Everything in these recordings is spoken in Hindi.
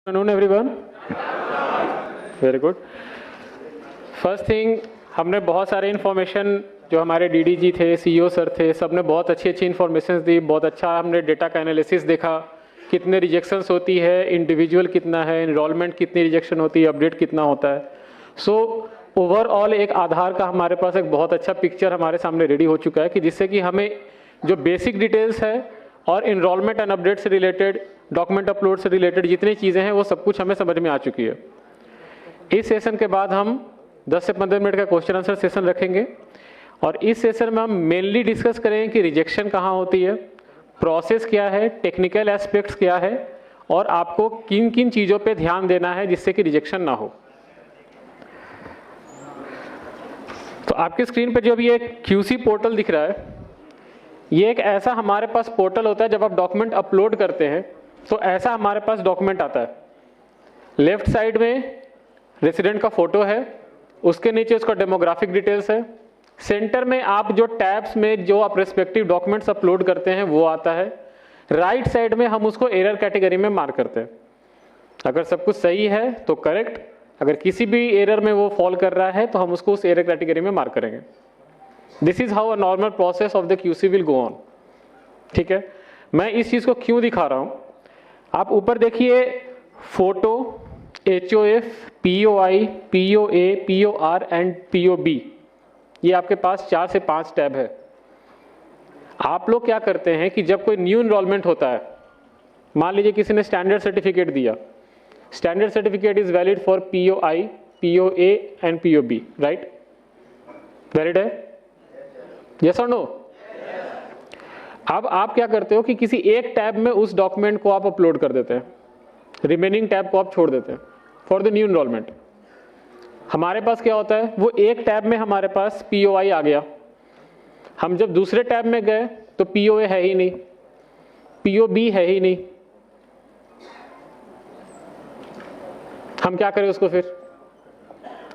Afternoon everyone. Very good. First thing, हमने बहुत सारे इन्फॉर्मेशन जो हमारे डीडीजी थे, सीईओ सर थे, सब ने बहुत अच्छी अच्छी इन्फॉर्मेशन दी। बहुत अच्छा हमने डेटा का एनालिसिस देखा, कितने रिजेक्शंस होती है, इंडिविजुअल कितना है, इनरोलमेंट कितनी रिजेक्शन होती है, अपडेट कितना होता है। सो ओवरऑल एक आधार का हमारे पास एक बहुत अच्छा पिक्चर हमारे सामने रेडी हो चुका है कि जिससे कि हमें जो बेसिक डिटेल्स है और इनरोलमेंट एंड अपडेट से रिलेटेड, डॉक्यूमेंट अपलोड से रिलेटेड जितनी चीज़ें हैं वो सब कुछ हमें समझ में आ चुकी है। इस सेशन के बाद हम 10 से 15 मिनट का क्वेश्चन आंसर सेशन रखेंगे और इस सेशन में हम मेनली डिस्कस करेंगे कि रिजेक्शन कहाँ होती है, प्रोसेस क्या है, टेक्निकल एस्पेक्ट्स क्या है और आपको किन किन चीज़ों पे ध्यान देना है जिससे कि रिजेक्शन ना हो। तो आपकी स्क्रीन पे जो भी एक QC पोर्टल दिख रहा है, ये एक ऐसा हमारे पास पोर्टल होता है। जब आप डॉक्यूमेंट अपलोड करते हैं तो ऐसा हमारे पास डॉक्यूमेंट आता है। लेफ्ट साइड में रेसिडेंट का फोटो है, उसके नीचे उसका डेमोग्राफिक डिटेल्स है। सेंटर में आप जो टैब्स में जो आप रेस्पेक्टिव डॉक्यूमेंट्स अपलोड करते हैं वो आता है। राइट साइड में हम उसको एरर कैटेगरी में मार्क करते हैं। अगर सब कुछ सही है तो करेक्ट, अगर किसी भी एरर में वो फॉल कर रहा है तो हम उसको उस एरर कैटेगरी में मार्क करेंगे। This is how a normal process of the QC will go on. ठीक है, मैं इस चीज को क्यों दिखा रहा हूं, आप ऊपर देखिए photo, HOF, POI, POA, POR and POB, ये आपके पास 4 से 5 टैब है। आप लोग क्या करते हैं कि जब कोई न्यू इनरोलमेंट होता है, मान लीजिए किसी ने स्टैंडर्ड सर्टिफिकेट दिया, standard certificate is valid for POI, POA and POB, right? Valid है? यस और नो? अब आप क्या करते हो कि किसी एक टैब में उस डॉक्यूमेंट को आप अपलोड कर देते हैं, रिमेनिंग टैब को आप छोड़ देते हैं फॉर द न्यू इनरोलमेंट। हमारे पास क्या होता है, वो एक टैब में हमारे पास POI आ गया, हम जब दूसरे टैब में गए तो POA है ही नहीं, POB है ही नहीं, हम क्या करें उसको? फिर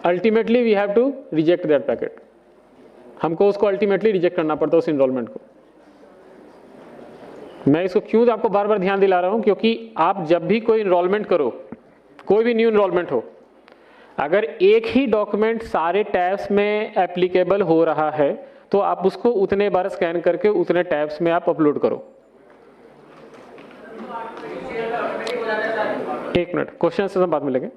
ultimately we have to reject that packet. हमको उसको अल्टीमेटली रिजेक्ट करना पड़ता है उस इनरोलमेंट को। मैं इसको क्यों आपको बार बार ध्यान दिला रहा हूं, क्योंकि आप जब भी कोई इनरोलमेंट करो, कोई भी न्यू इनरोलमेंट हो, अगर एक ही डॉक्यूमेंट सारे टैब्स में एप्लीकेबल हो रहा है तो आप उसको उतने बार स्कैन करके उतने टैब्स में आप अपलोड करो। एक मिनट, क्वेश्चन से हम बाद में लेंगे।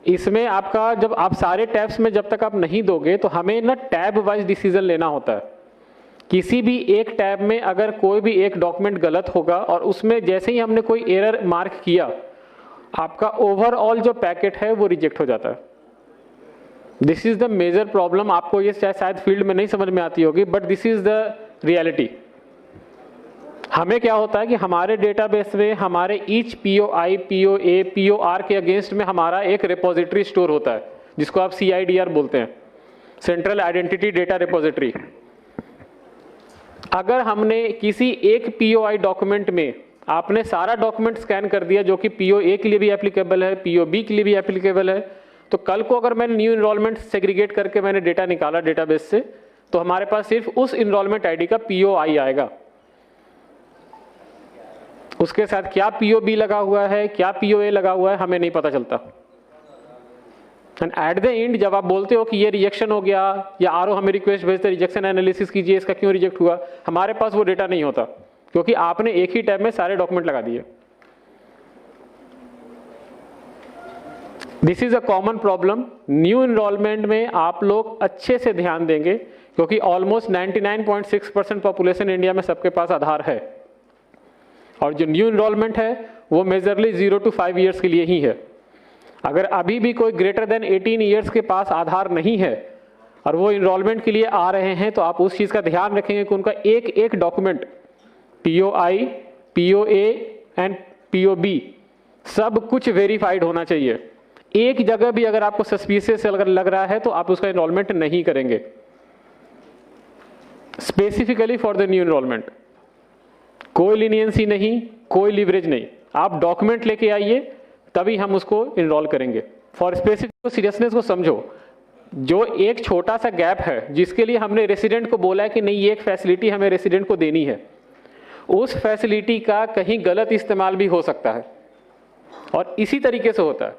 इसमें आपका जब आप सारे टैब्स में जब तक आप नहीं दोगे तो हमें ना टैब वाइज डिसीजन लेना होता है। किसी भी एक टैब में अगर कोई भी एक डॉक्यूमेंट गलत होगा और उसमें जैसे ही हमने कोई एरर मार्क किया, आपका ओवरऑल जो पैकेट है वो रिजेक्ट हो जाता है। This is the major problem. आपको ये शायद फील्ड में नहीं समझ में आती होगी, but this is the reality. हमें क्या होता है कि हमारे डेटाबेस में हमारे ईच POI, POA, POR के अगेंस्ट में हमारा एक रिपोजिटरी स्टोर होता है जिसको आप CIDR बोलते हैं, सेंट्रल आइडेंटिटी डेटा रिपोजिटरी। अगर हमने किसी एक POI डॉक्यूमेंट में आपने सारा डॉक्यूमेंट स्कैन कर दिया जो कि POA के लिए भी एप्लीकेबल है, POB के लिए भी एप्लीकेबल है, तो कल को अगर मैंने न्यू इनरोलमेंट सेग्रीगेट करके मैंने डेटा निकाला डेटाबेस से, तो हमारे पास सिर्फ उस इनरोलमेंट ID का POI आएगा। उसके साथ क्या POB लगा हुआ है, क्या POA लगा हुआ है, हमें नहीं पता चलता। एंड एट द एंड जब आप बोलते हो कि ये रिजेक्शन हो गया या RO हमें रिक्वेस्ट भेजते रिजेक्शन एनालिसिस कीजिए, इसका क्यों रिजेक्ट हुआ, हमारे पास वो डेटा नहीं होता क्योंकि आपने एक ही टैब में सारे डॉक्यूमेंट लगा दिए। This is a common problem. New enrolment में आप लोग अच्छे से ध्यान देंगे क्योंकि ऑलमोस्ट 99.6% पॉपुलेशन इंडिया में सबके पास आधार है और जो न्यू इनरोलमेंट है वो मेजरली 0 to 5 ईयर्स के लिए ही है। अगर अभी भी कोई ग्रेटर देन 18 ईयर्स के पास आधार नहीं है और वो इनरोलमेंट के लिए आ रहे हैं तो आप उस चीज़ का ध्यान रखेंगे कि उनका एक एक document POI, POA and POB सब कुछ वेरीफाइड होना चाहिए। एक जगह भी अगर आपको सस्पिशियस अगर लग रहा है तो आप उसका इनरोलमेंट नहीं करेंगे, specifically for the new enrolment. कोई लीनियंसी नहीं, कोई लीवरेज नहीं, आप डॉक्यूमेंट लेके आइए तभी हम उसको इनरोल करेंगे। फॉर स्पेसिफिक सीरियसनेस को समझो, जो एक छोटा सा गैप है जिसके लिए हमने रेसिडेंट को बोला है कि नहीं ये एक फैसिलिटी हमें रेसिडेंट को देनी है, उस फैसिलिटी का कहीं गलत इस्तेमाल भी हो सकता है। और इसी तरीके से होता है,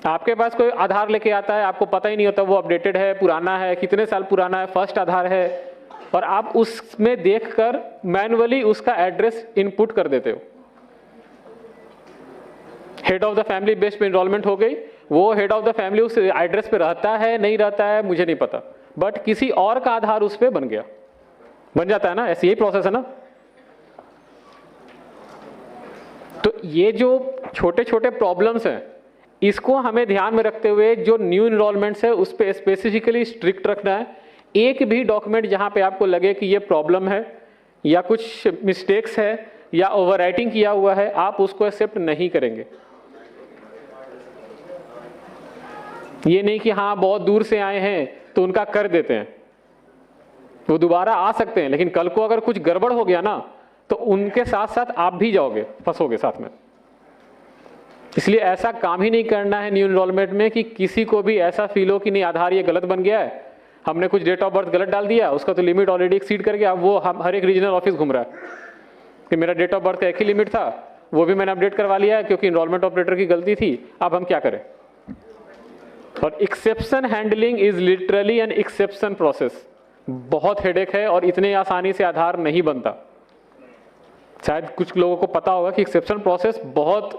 आपके पास कोई आधार लेके आता है, आपको पता ही नहीं होता वो अपडेटेड है, पुराना है, कितने साल पुराना है, फर्स्ट आधार है, और आप उसमें देखकर मैन्युअली उसका एड्रेस इनपुट कर देते हो। Head of the family based पे एनरोलमेंट हो गई, वो हेड ऑफ द फैमिली उस एड्रेस पे रहता है नहीं रहता है मुझे नहीं पता, बट किसी और का आधार उस पे बन गया, बन जाता है ना, ऐसी यही प्रोसेस है ना। तो ये जो छोटे छोटे प्रॉब्लम्स हैं, इसको हमें ध्यान में रखते हुए जो न्यू इनरोलमेंट्स है उस पे स्पेसिफिकली स्ट्रिक्ट रखना है। एक भी डॉक्यूमेंट जहां पे आपको लगे कि ये प्रॉब्लम है या कुछ मिस्टेक्स है या ओवरराइटिंग किया हुआ है, आप उसको एक्सेप्ट नहीं करेंगे। ये नहीं कि हाँ बहुत दूर से आए हैं तो उनका कर देते हैं, वो दोबारा आ सकते हैं, लेकिन कल को अगर कुछ गड़बड़ हो गया ना तो उनके साथ साथ आप भी जाओगे, फंसोगे साथ में। इसलिए ऐसा काम ही नहीं करना है न्यू इनरोलमेंट में कि किसी को भी ऐसा फील हो कि नहीं आधार ये गलत बन गया है, हमने कुछ डेट ऑफ बर्थ गलत डाल दिया, उसका तो लिमिट ऑलरेडी एक्सीड कर गया, अब वो हर एक रीजनल ऑफिस घूम रहा है कि मेरा डेट ऑफ बर्थ का एक ही लिमिट था, वो भी मैंने अपडेट करवा लिया है क्योंकि इनरोलमेंट ऑपरेटर की गलती थी, अब हम क्या करें। और exception handling is literally an exception process, बहुत हेडेक है और इतने आसानी से आधार नहीं बनता। शायद कुछ लोगों को पता होगा कि एक्सेप्शन प्रोसेस बहुत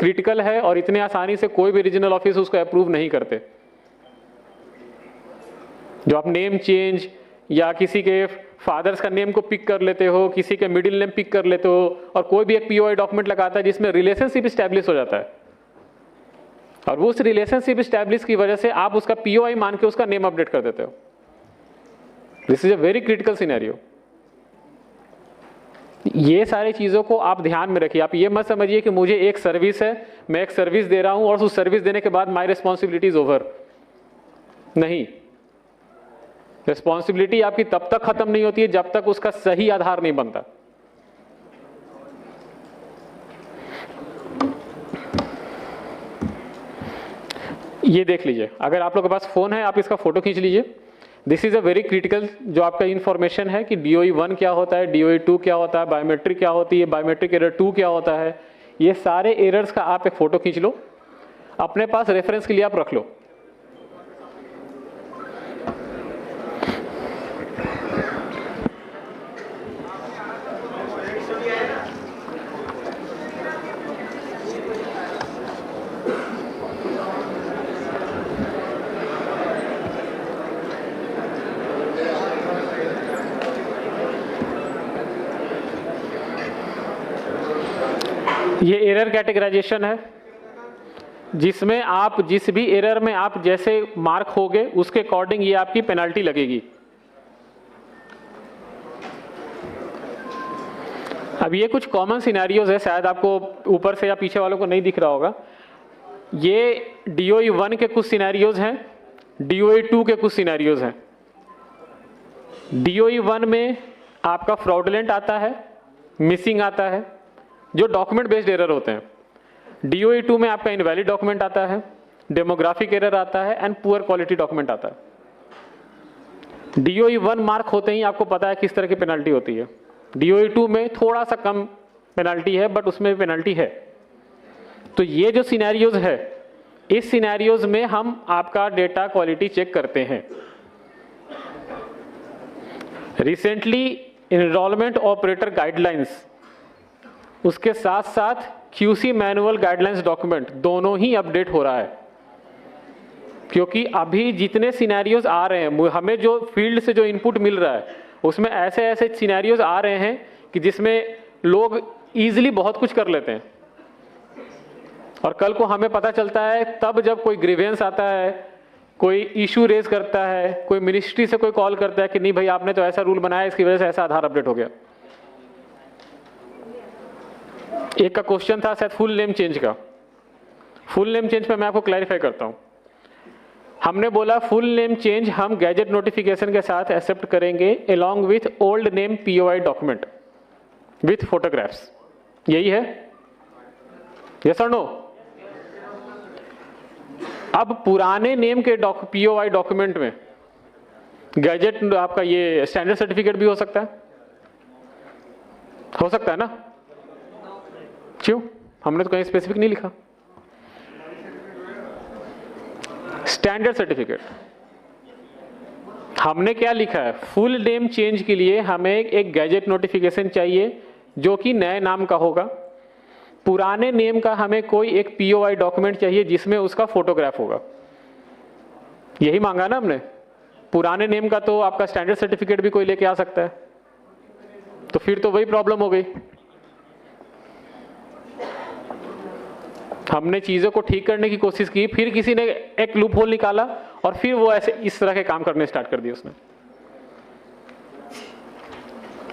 क्रिटिकल है और इतने आसानी से कोई भी रीजनल ऑफिस उसको अप्रूव नहीं करते। जो आप नेम चेंज या किसी के फादर्स का नेम को पिक कर लेते हो, किसी के मिडिल नेम पिक कर लेते हो, और कोई भी एक पीओआई डॉक्यूमेंट लगाता है जिसमें रिलेशनशिप स्टैब्लिश हो जाता है, और वो उस रिलेशनशिप स्टैब्लिश की वजह से आप उसका पीओआई मान के उसका नेम अपडेट कर देते हो। This is a very critical scenario. ये सारी चीजों को आप ध्यान में रखिए। आप ये मत समझिए कि मुझे एक सर्विस है, मैं एक सर्विस दे रहा हूं और उस सर्विस देने के बाद माई रिस्पॉन्सिबिलिटी इज ओवर। नहीं, रिस्पॉन्सिबिलिटी आपकी तब तक खत्म नहीं होती है जब तक उसका सही आधार नहीं बनता। ये देख लीजिए, अगर आप लोगों के पास फोन है आप इसका फोटो खींच लीजिए। This is a very critical जो आपका इंफॉर्मेशन है कि DOE 1 क्या होता है, DOE 2 क्या होता है, बायोमेट्रिक क्या होती है, बायोमेट्रिक एरर 2 क्या होता है, ये सारे एरर्स का आप एक फोटो खींच लो, अपने पास रेफरेंस के लिए आप रख लो। ये एरर कैटेगराइजेशन है जिसमें आप जिस भी एरर में आप जैसे मार्क होगे उसके अकॉर्डिंग ये आपकी पेनल्टी लगेगी। अब ये कुछ कॉमन सिनेरियोज है, शायद आपको ऊपर से या पीछे वालों को नहीं दिख रहा होगा। ये DOE 1 के कुछ सिनेरियोज हैं, DOE 2 के कुछ सिनेरियोज हैं। DOE 1 में आपका फ्रॉडुलेंट आता है, मिसिंग आता है, जो डॉक्यूमेंट बेस्ड एरर होते हैं। DOE 2 में आपका इनवैलिड डॉक्यूमेंट आता है, डेमोग्राफिक एरर आता है एंड पुअर क्वालिटी डॉक्यूमेंट आता है। DOE 1 मार्क होते ही आपको पता है किस तरह की पेनल्टी होती है। DOE 2 में थोड़ा सा कम पेनल्टी है बट उसमें पेनल्टी है। तो ये जो सिनेरियोज है, इस सिनेरियोज में हम आपका डेटा क्वालिटी चेक करते हैं। रिसेंटली एनरोलमेंट ऑपरेटर गाइडलाइंस, उसके साथ साथ QC मैनुअल गाइडलाइंस डॉक्यूमेंट दोनों ही अपडेट हो रहा है, क्योंकि अभी जितने सिनेरियोज आ रहे हैं, हमें जो फील्ड से जो इनपुट मिल रहा है उसमें ऐसे ऐसे सिनेरियोज आ रहे हैं कि जिसमें लोग इजीली बहुत कुछ कर लेते हैं, और कल को हमें पता चलता है तब जब कोई ग्रीवेंस आता है, कोई इशू रेज करता है, कोई मिनिस्ट्री से कोई कॉल करता है कि नहीं भाई आपने तो ऐसा रूल बनाया, इसकी वजह से ऐसा आधार अपडेट हो गया। एक का क्वेश्चन था शायद फुल नेम चेंज का। फुल नेम चेंज पे मैं आपको क्लैरिफाई करता हूं। हमने बोला फुल नेम चेंज हम गैजेट नोटिफिकेशन के साथ एक्सेप्ट करेंगे along with old name POI document with photographs. यही है, यस और नो? अब पुराने नेम के POI डॉक्यूमेंट में गैजेट आपका ये स्टैंडर्ड सर्टिफिकेट भी हो सकता है ना? क्यों? हमने तो कहीं स्पेसिफिक नहीं लिखा। स्टैंडर्ड सर्टिफिकेट हमने क्या लिखा है, फुल नेम चेंज के लिए हमें एक गैजेट नोटिफिकेशन चाहिए जो कि नए नाम का होगा। पुराने नेम का हमें कोई एक POI डॉक्यूमेंट चाहिए जिसमें उसका फोटोग्राफ होगा। यही मांगा ना हमने। पुराने नेम का तो आपका स्टैंडर्ड सर्टिफिकेट भी कोई लेके आ सकता है, तो फिर तो वही प्रॉब्लम हो गई। हमने चीजों को ठीक करने की कोशिश की, फिर किसी ने एक लूप होल निकाला और फिर वो ऐसे इस तरह के काम करने स्टार्ट कर दिए उसने।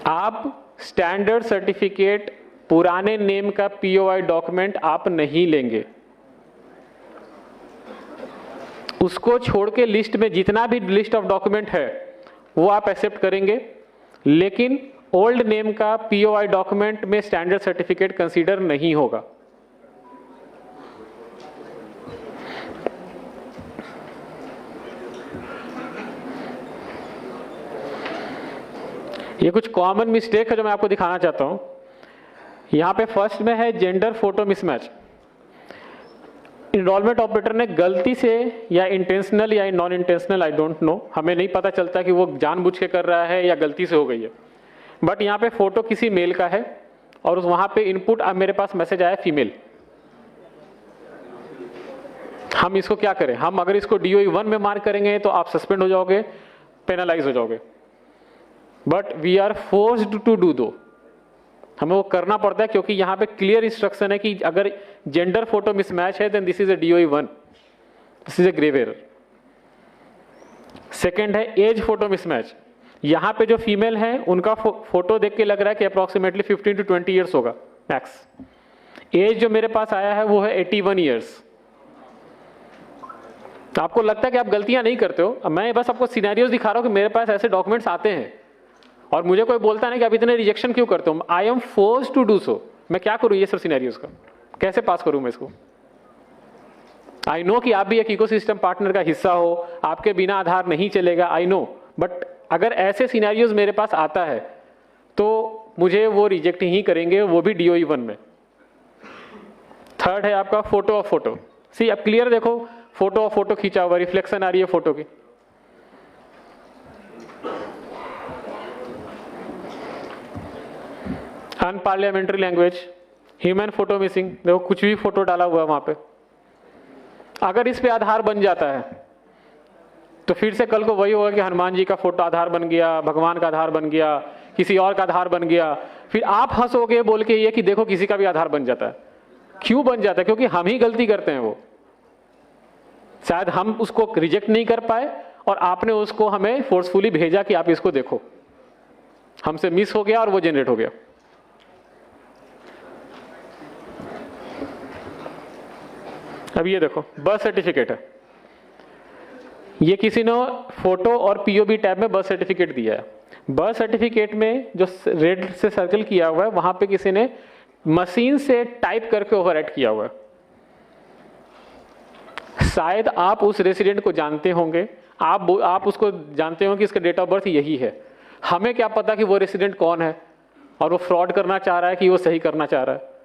आप स्टैंडर्ड सर्टिफिकेट पुराने नेम का POI डॉक्यूमेंट आप नहीं लेंगे। उसको छोड़ के लिस्ट में जितना भी लिस्ट ऑफ डॉक्यूमेंट है वो आप एक्सेप्ट करेंगे, लेकिन ओल्ड नेम का POI डॉक्यूमेंट में स्टैंडर्ड सर्टिफिकेट कंसीडर नहीं होगा। ये कुछ कॉमन मिस्टेक है जो मैं आपको दिखाना चाहता हूं। यहां पे फर्स्ट में है gender photo mismatch. Enrolment operator ने गलती से या इंटेंशनल या non intentional, I don't know, हमें नहीं पता चलता कि वो जानबूझ के कर रहा है या गलती से हो गई है, बट यहाँ पे फोटो किसी मेल का है और वहां पे इनपुट मेरे पास मैसेज आया फीमेल। हम इसको क्या करें, हम अगर इसको DOE 1 में मार्क करेंगे तो आप सस्पेंड हो जाओगे, पेनलाइज हो जाओगे, but we are forced to do दो। हमें वो करना पड़ता है क्योंकि यहाँ पे क्लियर इंस्ट्रक्शन है कि अगर जेंडर फोटो मिसमैच है then this is a DOE 1, this is a grave error. Second है एज फोटो मिसमैच। यहाँ पे जो फीमेल है उनका फोटो देख के लग रहा है कि अप्रोक्सीमेटली 15 to 20 ईयर्स होगा मैक्स। एज जो मेरे पास आया है वो है 81 ईयर्स। तो आपको लगता है कि आप गलतियां नहीं करते हो, मैं बस आपको सिनेरियोज दिखा रहा हूं कि मेरे पास ऐसे डॉक्यूमेंट्स आते हैं और मुझे कोई बोलता नहीं कि आप इतने रिजेक्शन क्यों करते हो। I am forced to do so. मैं क्या करूं ये सब सिनेरियोज का, कैसे पास करूं मैं इसको। आई नो कि आप भी एक इकोसिस्टम पार्टनर का हिस्सा हो, आपके बिना आधार नहीं चलेगा, आई नो, बट अगर ऐसे सिनेरियोज मेरे पास आता है तो मुझे वो रिजेक्ट ही करेंगे, वो भी DOE 1 में। थर्ड है आपका फोटो ऑफ फोटो। सी अब क्लियर देखो, फोटो ऑफ फोटो खींचा हुआ, रिफ्लेक्शन आ रही है फोटो की। Unparliamentary language, human photo missing, देखो कुछ भी फोटो डाला हुआ है वहां पे। अगर इस पे आधार बन जाता है तो फिर से कल को वही होगा कि हनुमान जी का फोटो आधार बन गया, भगवान का आधार बन गया, किसी और का आधार बन गया, फिर आप हंसोगे बोल के ये कि देखो किसी का भी आधार बन जाता है। क्यों बन जाता है? क्योंकि हम ही गलती करते हैं। वो शायद हम उसको रिजेक्ट नहीं कर पाए और आपने उसको हमें फोर्सफुली भेजा कि आप इसको देखो, हमसे मिस हो गया और वो जनरेट हो गया। अब ये देखो बर्थ सर्टिफिकेट है, ये किसी ने फोटो और POB टैब में बर्थ सर्टिफिकेट दिया है। बर्थ सर्टिफिकेट में जो रेड से सर्कल किया हुआ है वहां पे किसी ने मशीन से टाइप करके ओवरराइट किया हुआ है। शायद आप उस रेसिडेंट को जानते होंगे, आप उसको जानते हो कि इसका डेट ऑफ बर्थ यही है। हमें क्या पता कि वो रेसिडेंट कौन है और वो फ्रॉड करना चाह रहा है कि वो सही करना चाह रहा है।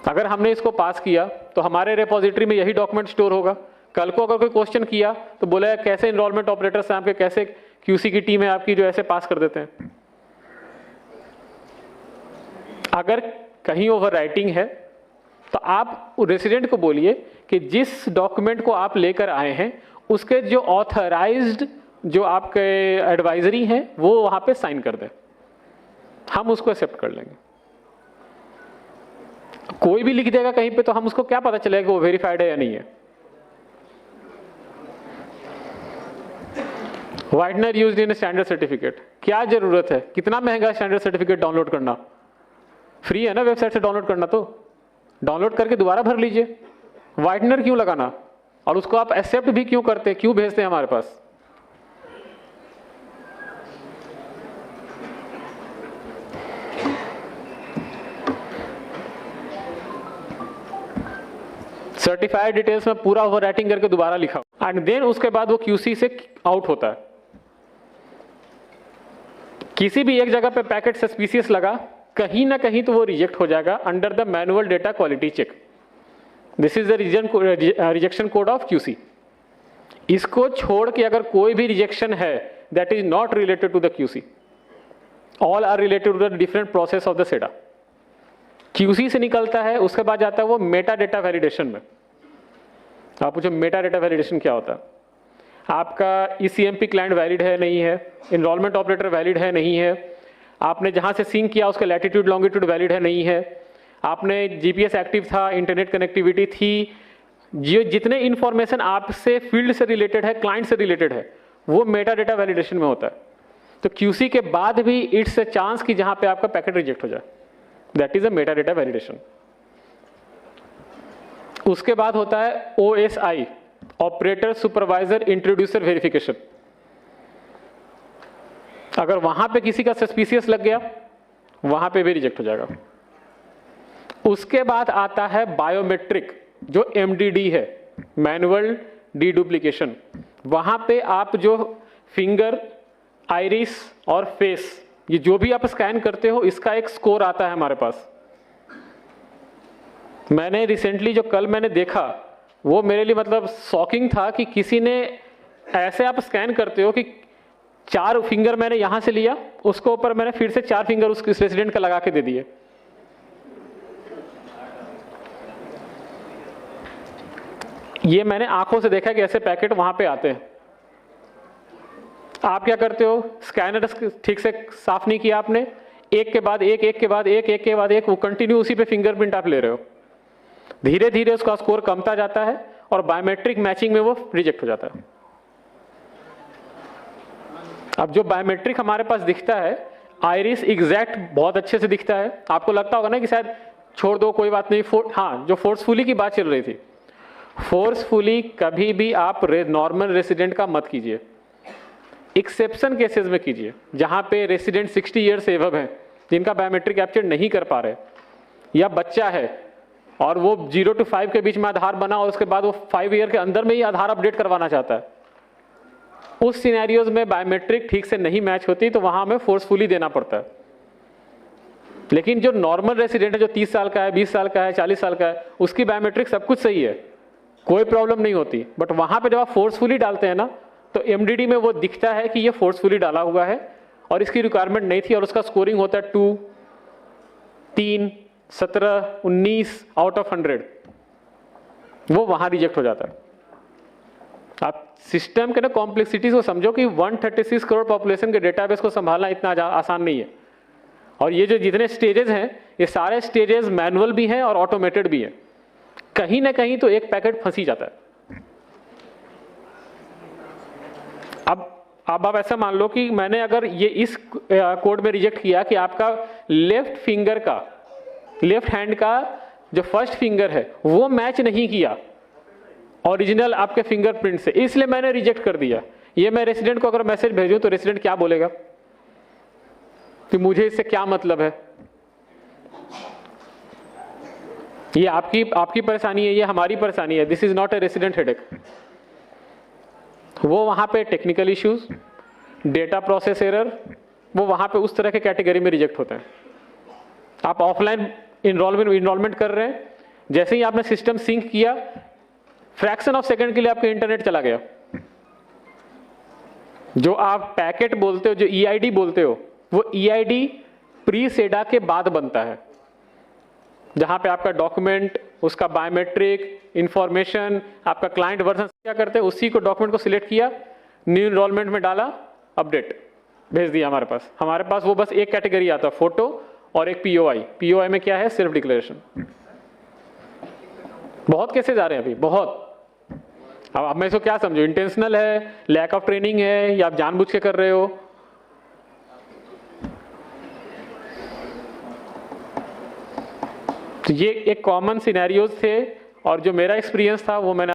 अगर हमने इसको पास किया तो हमारे रेपोजिटरी में यही डॉक्यूमेंट स्टोर होगा। कल को अगर कोई क्वेश्चन किया तो बोला कैसे इनरोलमेंट ऑपरेटर्स हैं आपके, कैसे QC की टीम है आपकी जो ऐसे पास कर देते हैं। अगर कहीं ओवरराइटिंग है तो आप रेसिडेंट को बोलिए कि जिस डॉक्यूमेंट को आप लेकर आए हैं उसके जो ऑथराइज्ड जो आपके एडवाइजरी हैं वो वहां पे साइन कर दें, हम उसको एक्सेप्ट कर लेंगे। कोई भी लिख देगा कहीं पे तो हम उसको क्या पता चलेगा वो वेरीफाइड है या नहीं है। Whitener used in standard certificate, क्या जरूरत है? कितना महंगा स्टैंडर्ड सर्टिफिकेट डाउनलोड करना? फ्री है ना वेबसाइट से डाउनलोड करना, तो डाउनलोड करके दोबारा भर लीजिए। वाइटनर क्यों लगाना? और उसको आप एक्सेप्ट भी क्यों करते, क्यों भेजते हैं हमारे पास? सर्टिफाइड डिटेल्स में पूरा ओवरराइटिंग करके दोबारा लिखा एंड देन उसके बाद वो QC से आउट होता है। किसी भी एक जगह पे पैकेट सस्पिशियस लगा कहीं ना कहीं तो वो रिजेक्ट हो जाएगा under the manual data quality check. This is the rejection code of QC. इसको छोड़ के अगर कोई भी रिजेक्शन है that is not related to the QC, all are related to the different process of the seda. QC से निकलता है, उसके बाद जाता है वो मेटा डेटा वैलिडेशन में। आप पूछो मेटा डेटा वैलिडेशन क्या होता है? आपका ईसीएमपी क्लाइंट वैलिड है नहीं है, एनरोलमेंट ऑपरेटर वैलिड है नहीं है, आपने जहां से सिंक किया उसका लैटिट्यूड लॉन्गिट्यूड वैलिड है नहीं है, आपने जीपीएस एक्टिव था, इंटरनेट कनेक्टिविटी थी, जितने इंफॉर्मेशन आपसे फील्ड से रिलेटेड है, क्लाइंट से रिलेटेड है, वो मेटा डेटा वैलिडेशन में होता है। तो क्यूसी के बाद भी इट्स अ चांस कि जहां पे आपका पैकेट रिजेक्ट हो जाए, that is a Meta data validation. उसके बाद होता है OSI, operator supervisor introducer verification. अगर वहां पे किसी का सस्पिशियस लग गया, वहां पे भी रिजेक्ट हो जाएगा। उसके बाद आता है बायोमेट्रिक, जो एमडीडी है, मैनुअल डीडुप्लीकेशन। वहां पे आप जो फिंगर, आइरिस और फेस, ये जो भी आप स्कैन करते हो, इसका एक स्कोर आता है हमारे पास। मैंने रिसेंटली जो कल मैंने देखा वो मेरे लिए मतलब शॉकिंग था कि किसी ने ऐसे आप स्कैन करते हो कि 4 फिंगर मैंने यहां से लिया, उसको ऊपर मैंने फिर से 4 फिंगर उस रेसिडेंट का लगा के दे दिए। ये मैंने आंखों से देखा कि ऐसे पैकेट वहां पे आते हैं। आप क्या करते हो, स्कैनर ठीक से साफ नहीं किया आपने, एक के बाद एक, एक के बाद एक, एक के बाद एक, वो कंटिन्यू उसी पे फिंगरप्रिंट आप ले रहे हो। धीरे धीरे उसका स्कोर कमता जाता है और बायोमेट्रिक मैचिंग में वो रिजेक्ट हो जाता है। अब जो बायोमेट्रिक हमारे पास दिखता है, आइरिस एग्जैक्ट बहुत अच्छे से दिखता है। आपको लगता होगा ना कि शायद छोड़ दो कोई बात नहीं, हाँ, जो फोर्सफुली की बात चल रही थी, फोर्सफुली कभी भी आप नॉर्मल रेसिडेंट का मत कीजिए, एक्सेप्शन केसेस में कीजिए, जहां पे रेसिडेंट 60 ईयर से एबव है, जिनका बायोमेट्रिक कैप्चर नहीं कर पा रहे, या बच्चा है और वो 0 to 5 के बीच में आधार बना और उसके बाद वो 5 ईयर के अंदर में ही आधार अपडेट करवाना चाहता है, उस सिनेरियोज में बायोमेट्रिक ठीक से नहीं मैच होती, तो वहां हमें फोर्सफुली देना पड़ता है। लेकिन जो नॉर्मल रेसिडेंट है, जो 30 साल का है, 20 साल का है, 40 साल का है, उसकी बायोमेट्रिक सब कुछ सही है, कोई प्रॉब्लम नहीं होती। बट वहां पे जब आप फोर्सफुली डालते हैं ना, तो एमडीडी में वो दिखता है कि ये फोर्सफुली डाला हुआ है और इसकी रिक्वायरमेंट नहीं थी, और उसका स्कोरिंग होता है 2, 3, 17, 19 आउट ऑफ 100, वो वहां रिजेक्ट हो जाता है। आप सिस्टम के ना कॉम्प्लेक्सिटीज को समझो कि 136 करोड़ पॉपुलेशन के डेटाबेस को संभालना इतना आसान नहीं है। और ये जो जितने स्टेजेस हैं, ये सारे स्टेजेस मैनुअल भी हैं और ऑटोमेटेड भी हैं। कहीं ना कहीं तो एक पैकेट फंसी जाता है। अब आप ऐसा मान लो कि मैंने अगर ये इस कोड में रिजेक्ट किया कि आपका लेफ्ट फिंगर का, लेफ्ट हैंड का जो फर्स्ट फिंगर है वो मैच नहीं किया ओरिजिनल आपके फिंगरप्रिंट से, इसलिए मैंने रिजेक्ट कर दिया। ये मैं रेसिडेंट को अगर मैसेज भेजूं तो रेसिडेंट क्या बोलेगा कि मुझे इससे क्या मतलब है? ये आपकी परेशानी है, ये हमारी परेशानी है। This is not a resident headache. वो वहां पे technical issues, data process error, वो वहां पे उस तरह के कैटेगरी में रिजेक्ट होते हैं। आप ऑफलाइन इनरोलमेंट कर रहे हैं, जैसे ही आपने सिस्टम सिंक किया, फ्रैक्शन ऑफ सेकंड के लिए आपका इंटरनेट चला गया। जो आप पैकेट बोलते हो, जो ईआईडी बोलते हो, वो ईआईडी प्री सेडा के बाद बनता है, जहां पे आपका डॉक्यूमेंट, उसका बायोमेट्रिक इंफॉर्मेशन, आपका क्लाइंट वर्जन क्या करते हैं, उसी को डॉक्यूमेंट को सिलेक्ट किया, न्यू इनरोलमेंट में डाला, अपडेट भेज दिया। हमारे पास वो बस एक कैटेगरी आता है, फोटो और एक पीओआई में क्या है, सेल्फ डिक्लेरेशन। बहुत केसेस आ रहे हैं अभी, बहुत। अब मैं इसको क्या समझू, इंटेंशनल है, लैक ऑफ ट्रेनिंग है, या आप जानबूझ के कर रहे हो? तो ये एक कॉमन सिनेरियोज थे, और जो मेरा एक्सपीरियंस था वो मैंने